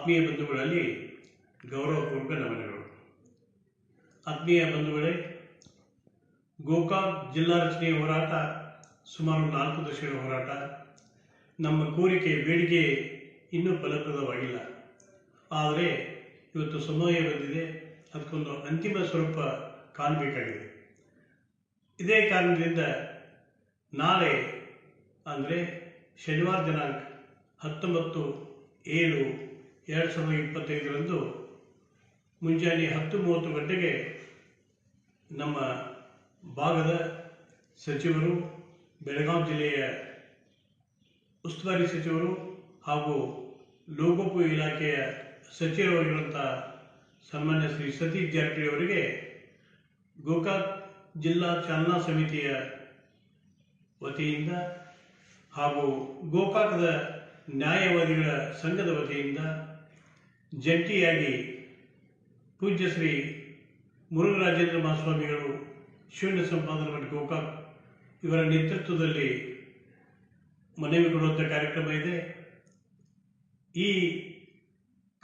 ಆತ್ಮೀಯ ಬಂಧುಗಳಲ್ಲಿ ಗೌರವಪೂರ್ವಕ ನಮನಗಳು. ಆತ್ಮೀಯ ಬಂಧುಗಳೇ, ಗೋಕಾಕ್ ಜಿಲ್ಲಾ ರಚನೆಯ ಹೋರಾಟ ಸುಮಾರು 4 ದಶಕಗಳ ಹೋರಾಟ. ನಮ್ಮ ಕೋರಿಕೆ ಬೇಡಿಕೆ ಇನ್ನೂ ಫಲಪ್ರದವಾಗಿಲ್ಲ. ಆದರೆ ಇವತ್ತು ಸಮಯ ಬಂದಿದೆ, ಅದಕ್ಕೊಂದು ಅಂತಿಮ ಸ್ವರೂಪ ಕಾಣಬೇಕಾಗಿದೆ. ಇದೇ ಕಾರಣದಿಂದ ನಾಳೆ ಅಂದರೆ ಶನಿವಾರ ದಿನಾಂಕ 19/7/2025 ಮುಂಜಾನೆ 10:30 ಗಂಟೆಗೆ ನಮ್ಮ ಭಾಗದ ಸಚಿವರು, ಬೆಳಗಾವಿ ಜಿಲ್ಲೆಯ ಉಸ್ತುವಾರಿ ಸಚಿವರು ಹಾಗೂ ಲೋಕೋಪಯೋಗಿ ಇಲಾಖೆಯ ಸಚಿವರಾಗಿರುವಂಥ ಸನ್ಮಾನ್ಯ ಶ್ರೀ ಸತೀಶ್ ಜಾರಕಿಹೊಳಿ ಅವರಿಗೆ ಗೋಕಾಕ್ ಜಿಲ್ಲಾ ಚಾಲನಾ ಸಮಿತಿಯ ವತಿಯಿಂದ ಹಾಗೂ ಗೋಕಾಕದ ನ್ಯಾಯವಾದಿಗಳ ಸಂಘದ ವತಿಯಿಂದ ಜಂಟಿಯಾಗಿ ಪೂಜ್ಯ ಶ್ರೀ ಮುರುಘರಾಜೇಂದ್ರ ಮಹಾಸ್ವಾಮಿಗಳು ಶೂನ್ಯ ಸಂಪಾದನಾ ಮಠ ಗೋಕಾಕ್ ಇವರ ನೇತೃತ್ವದಲ್ಲಿ ಮನವಿ ಕೊಡುವಂಥ ಕಾರ್ಯಕ್ರಮ ಇದೆ. ಈ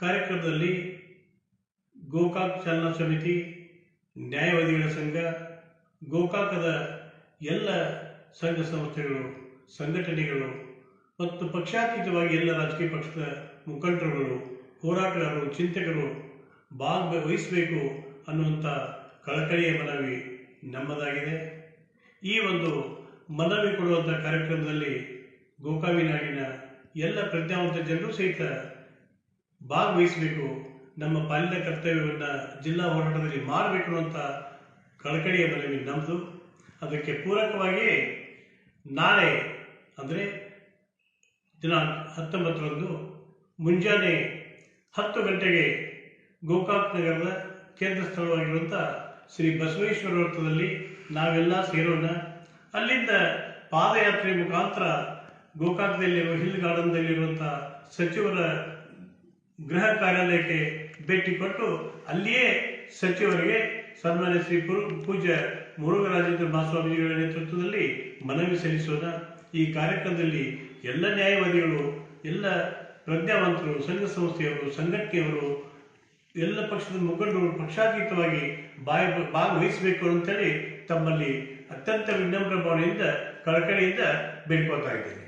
ಕಾರ್ಯಕ್ರಮದಲ್ಲಿ ಗೋಕಾಕ್ ಚಾಲನಾ ಸಮಿತಿ, ನ್ಯಾಯವಾದಿಗಳ ಸಂಘ, ಗೋಕಾಕದ ಎಲ್ಲ ಸಂಘ ಸಂಸ್ಥೆಗಳು, ಸಂಘಟನೆಗಳು ಮತ್ತು ಪಕ್ಷಾತೀತವಾಗಿ ಎಲ್ಲ ರಾಜಕೀಯ ಪಕ್ಷದ ಮುಖಂಡರುಗಳು, ಹೋರಾಟಗಾರರು, ಚಿಂತಕರು ಭಾಗವಹಿಸಬೇಕು ಅನ್ನುವಂಥ ಕಳಕಳಿಯ ಮನವಿ ನಮ್ಮದಾಗಿದೆ. ಈ ಒಂದು ಮನವಿ ಕೊಡುವಂಥ ಕಾರ್ಯಕ್ರಮದಲ್ಲಿ ಗೋಕಾವಿನಾಡಿನ ಎಲ್ಲ ಪ್ರಜ್ಞಾವಂತ ಜನರು ಸಹಿತ ಭಾಗವಹಿಸಬೇಕು, ನಮ್ಮ ಪಾಲಿನ ಕರ್ತವ್ಯವನ್ನು ಜಿಲ್ಲಾ ಹೋರಾಟದಲ್ಲಿ ಮಾಡಬೇಕು ಅನ್ನುವಂಥ ಕಳಕಳಿಯ ಮನವಿ ನಮ್ಮದು. ಅದಕ್ಕೆ ಪೂರಕವಾಗಿ ನಾಳೆ ಅಂದರೆ ದಿನಾಂಕ 19ರಂದು ಮುಂಜಾನೆ 10 ಗಂಟೆಗೆ ಗೋಕಾಕ್ ನಗರದ ಕೇಂದ್ರ ಸ್ಥಳವಾಗಿರುವಂಥ ಶ್ರೀ ಬಸವೇಶ್ವರ ವೃತ್ತದಲ್ಲಿ ನಾವೆಲ್ಲ ಸೇರೋಣ. ಅಲ್ಲಿಂದ ಪಾದಯಾತ್ರೆ ಮುಖಾಂತರ ಗೋಕಾಕದಲ್ಲಿರುವ ಹಿಲ್ ಗಾರ್ಡನ್ದಲ್ಲಿರುವಂಥ ಸಚಿವರ ಗೃಹ ಕಾರ್ಯಾಲಯಕ್ಕೆ ಭೇಟಿ ಕೊಟ್ಟು ಅಲ್ಲಿಯೇ ಸಚಿವರಿಗೆ ಸನ್ಮಾನ್ಯ ಶ್ರೀ ಪೂಜ್ಯ ಮುರುಘರಾಜೇಂದ್ರ ಮಹಾಸ್ವಾಮಿಗಳ ನೇತೃತ್ವದಲ್ಲಿ ಮನವಿ ಸಲ್ಲಿಸೋಣ. ಈ ಕಾರ್ಯಕ್ರಮದಲ್ಲಿ ಎಲ್ಲ ನ್ಯಾಯವಾದಿಗಳು, ಎಲ್ಲ ಪ್ರಜ್ಞಾವಂತರು, ಸಂಘ ಸಂಸ್ಥೆಯವರು, ಸಂಘಟನೆಯವರು, ಎಲ್ಲ ಪಕ್ಷದ ಮುಖಂಡರು ಪಕ್ಷಾತೀತವಾಗಿ ಭಾಗವಹಿಸಬೇಕು ಅಂತೇಳಿ ತಮ್ಮಲ್ಲಿ ಅತ್ಯಂತ ವಿನಮ್ರ ಭಾವನೆಯಿಂದ ಕಳಕಳಿಯಿಂದ ಬೇಡ್ಕೊಳ್ತಾ ಇದ್ದೇನೆ.